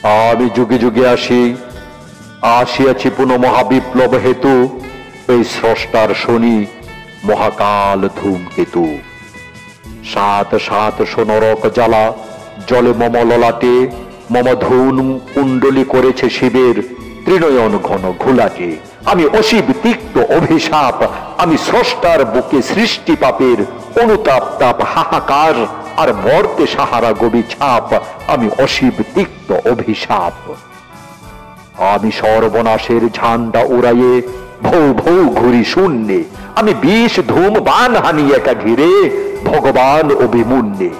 আমি যুগে যুগে আসিয়াছি পুনঃ মহাবিপ্লব হেতু, এই স্রষ্টার শনি মহাকাল ধূমকেতু। সাত সাত সোনরক জ্বালা জলে মম ললাটে, মম ধূন কুণ্ডলী করেছে শিবের ত্রিনয়ন ঘন ঘোলাটে। আমি অশিব তিক্ত অভিশাপ, আমি স্রষ্টার বুকে সৃষ্টি পাপের অনুতাপ তাপ হাহাকার, আর মর্তে সাহারা গবি ছাপ। আমি অশিব তিক্ত অভিশাপ। আমি সর্বনাশের ঝান্ডা উড়াইয়ে ভৌ ভৌ ঘুরি শূন্যে। আমি বিষ ধূম বান হানি একা ঘিরে ভগবান অভিমুন্যে।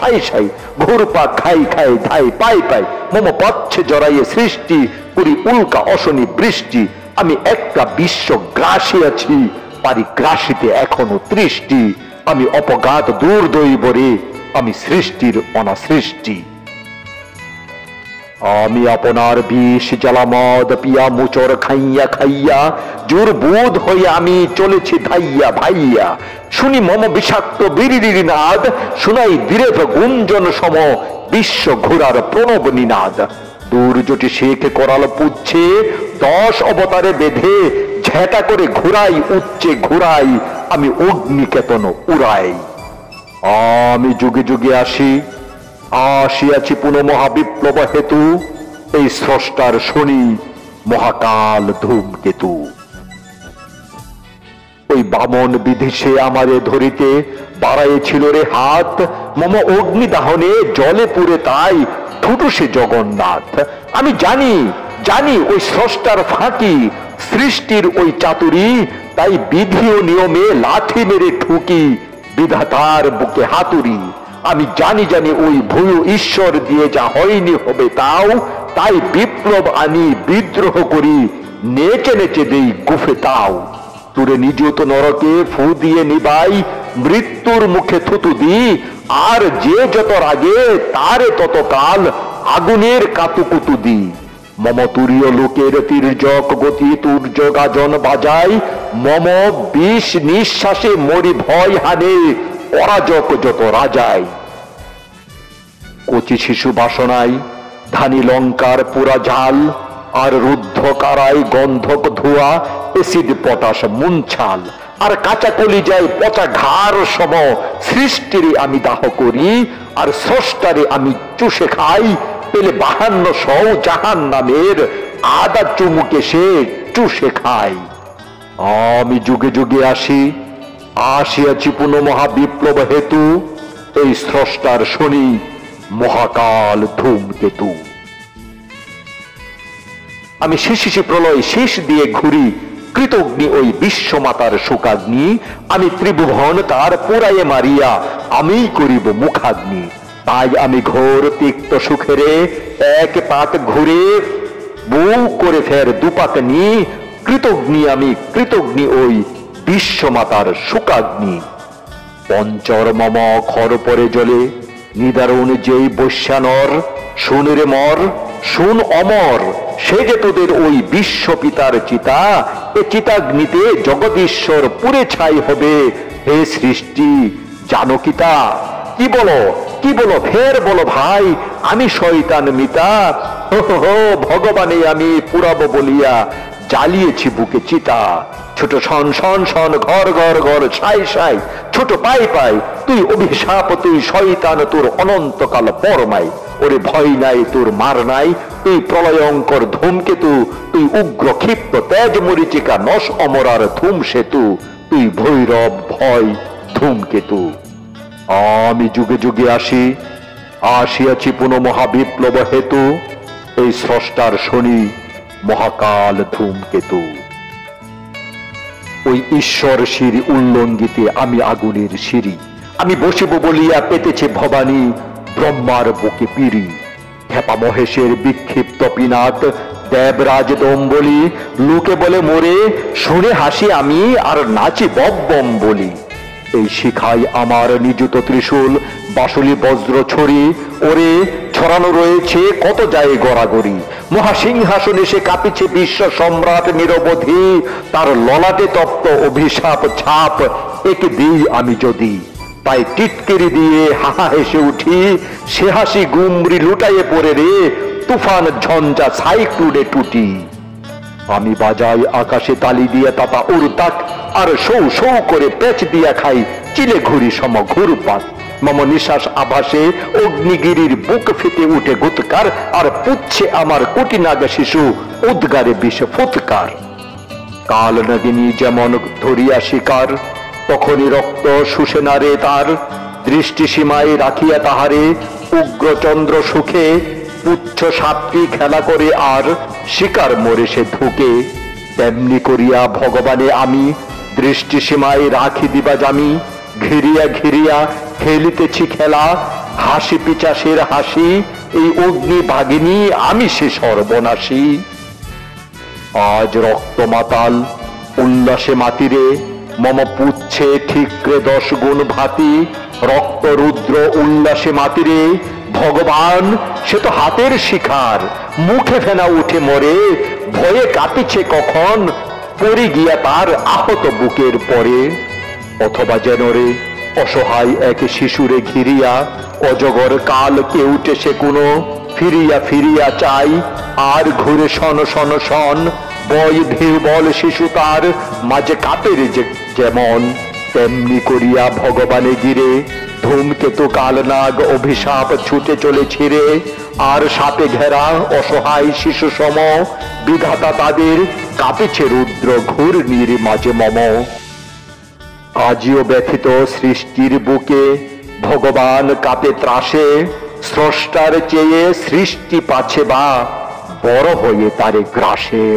সাই সাই ঘুরপা খাই খাই ধাই পাই পাই, মম পচ্ছে জড়াইয়ে সৃষ্টি করি উল্কা অশনি বৃষ্টি। আমি একটা বিশ্ব গ্রাসী আছি, পারিগ্রাসীতে এখনো তৃষ্টি। আমি অপঘাত দুর্দৈবরে, আমি সৃষ্টির অনাসৃষ্টি। আমি আপনার বিষ জ্বালা মদ পিয়া মুচর খাইয়া খাইয়া জোর বোধ হয়ে আমি চলেছি ধাইয়া ভাইয়া। শুনি মম বিষাক্ত বিড়ির নাদ, শুনাই বিরেভ গুঞ্জন সম বিশ্ব ঘোরার প্রণব নিনাদ। দুর্জটি শেখ করাল পুচ্ছে 10 অবতারে বেঁধে ঝেঁটা করে ঘুরাই উচ্চে ঘুরাই, আমি অগ্নিকেতন উড়াই। আমি যুগে যুগে আসিয়াছি পুনঃ মহাবিপ্লব হেতু, এই স্রষ্টার শনি মহাকাল ধূমকেতু। ওই বামন বিধিষে আমারে ধরিতে বাড়াইছিল রে হাত, মম অগ্নিদাহনে জলে পুড়ে তাই ঠুটুসে জগন্নাথ। আমি জানি ওই স্রষ্টার ফাঁকি, সৃষ্টির ওই চাতুরি, তাই বিধি ও নিয়মে লাঠি মেরে ঠুকি বিধাতার বুকে হাতুড়ি। আমি জানি ওই ভুয়ো ঈশ্বর দিয়ে যা হয়নি হবে তাও, তাই বিপ্লব আনি বিদ্রোহ করি নেচে নেচে দেই গুফে তাও। তুরে নিযুত নরকে ফু দিয়ে নিবাই মৃত্যুর মুখে থুতু দি, আর যে যত রাগে তারে তত কাল আগুনের কাতুকুতু দি। মম তুরীয় লোকের তির্যক গতি তুর্য গাজন বাজাই, মম বিষ নিঃশ্বাসে মরি ভয় হানে অরাজক যত রাজাই। কচি শিশু বাসনায় ধানি লঙ্কার পুরা ঝাল, আর রুদ্ধ কারাই গন্ধক ধোয়া এসিড পটাশ মুনছাল। আর কাঁচা কলিজায় পচা ঘাড় সম সৃষ্টিরে আমি দাহ করি, আর স্রষ্টারে আমি চুষে খাই। পেলে 52 জাহান নামের আদা চুমুকে সে চুষে খাই। আমি যুগে যুগে আসিয়াছি পুনঃ মহাবিপ্লব হেতু, এই স্রষ্টার শনি মহাকাল ধূমকেতু। আমি শিশিশি প্রলয় শেষ দিয়ে ঘুরি কৃতগ্নি ওই বিশ্বমাতার শোকাগ্নি। আমি ত্রিভুবন তার পোড়াইয়ে মারিয়া আমি করিব মুখাগ্নি। তাই আমি ঘোর তিক্ত সুখেরে এক পাক ঘুরে বউ করে ফের দুপাক নি। আমি কৃতগ্নি ওই বিশ্বমাতার শোকাগ্নি। পঞ্চর মম খর পরে জলে নিদারুণ যেই বৈশ্যানর, শুন রে মর শুন অমর, সে যে তোদের ওই বিশ্বপিতার চিতা। এ চিতাগ্নিতে জগদীশ্বর পুরে ছাই হবে। হে সৃষ্টি জানো কি তা? কি বলো ফের বলো ভাই, আমি শয়তান মিতা। হো ভগবানে আমি পুরাবো বলিয়া জ্বালিয়েছি বুকে চিতা। ছোট শন শন শন ঘর ঘর ঘর ছাই ছাই, ছোট পাই পাই তুই অভিশাপ, তুই শয়তান তোর অনন্তকাল পরমাই। ওরে ভয় নাই তোর মার নাই, তুই প্রলয়ঙ্কর ধূমকেতু। তুই উগ্র ক্ষিপ্ত তেজ মরিচিকা নশ অমরার ধূম সেতু। তুই ভৈরব ভয় ধূমকেতু। আমি যুগে যুগে আসিয়াছি পুনঃ মহাবিপ্লব হেতু, এই স্রষ্টার শনি মহাকাল ধূমকেতু। ওই ঈশ্বর সিঁড়ি উল্লঙ্ঘিতে আমি আগুনের সিঁড়ি। আমি বসিব বলিয়া পেতেছে ভবানী ব্রহ্মার বুকে পিড়ি। খেপা মহেশের বিক্ষিপ্ত পিনাক দেবরাজ দম্বলি। লোকে বলে মোরে, শুনে হাসি আমি আর নাচি বব্বম বলি। এই শিখাই আমার নিযুত ত্রিশূল বাসুলি বজ্র ছড়ি। ওরে ছড়ানো রয়েছে কত যায় গড়াগড়ি। মহাসিংহাসনে সে কাঁপিছে বিশ্ব সম্রাট নিরবধি। তার ললাটে তপ্ত অভিশাপ ছাপ একে দিই আমি যদি। তাই টিটকিরি দিয়ে হাহা হেসে উঠি, সে হাসি গুমরি লুটাইয়ে পড়ে রে তুফান ঝঞ্ঝা সাইক্লুনে টুটি। আমি বাজাই আকাশে তালি দিয়ে তাতা উড়তাক, আর সৌ সৌ করে পেঁচ দিয়া খাই চিলে ঘুরি সম ঘুরপাত। মম নিঃশ্বাস আভাসে অগ্নিগিরির বুক ফেটে উঠে গুৎকার, আর পুচ্ছে আমার কোটি নাগা শিশু উদ্গারে বিষ ফুৎকার। কাল নগিনী যেমন ধরিয়া শিকার, তখনই রক্ত শুষে না রে তার। দৃষ্টি সীমায় রাখিয়া তাহারে উগ্রচন্দ্র সুখে, পুচ্ছ সাপটি খেলা করে আর শিকার মরে সে ধুকে। তেমনি করিয়া ভগবানে আমি দৃষ্টি সীমায় রাখি দিবা জামি। ঘিরিয়া ঘিরিয়া খেলিতেছি খেলা, হাসি পিচাসের হাসি, এই অগ্নি ভাগিনী আমি সে সর্বনাশী। আজ রক্ত মাতাল উল্লাসে মাতিরে, মম পুচ্ছে ঠিকরে 10 গুণ ভাতি। রক্ত রুদ্র উল্লাসে মাতিরে, ভগবান সে তো হাতের শিখার, মুখে ফেনা উঠে মরে। ভয়ে কাঁপিছে কখন পড়ে গিয়া তার আহত বুকের পরে। অথবা যেন রে অসহায় এক শিশুরে ঘিরিয়া, অজগর কাল কে উঠে সে কোনো ফিরিয়া ফিরিয়া চাই। আর ঘুরে শন শন শন বয় ঢেউ বল শিশু তার মাঝে কাপের যেমন। তেমনি করিয়া ভগবানে গিরে ধূমকেতু কালনাগ অভিশাপ ছুটে চলে ছিঁড়ে। আর সাপে ঘেরা অসহায় শিশু সম, বিধাতা তাদের কাঁপিছে রুদ্র ঘূর্ণির মাঝে মম। আজিও ব্যথিত সৃষ্টির বুকে ভগবান কাঁপে ত্রাসে, স্রষ্টার চেয়ে সৃষ্টি পাছে বা বড় হয়ে তারে গ্রাসে।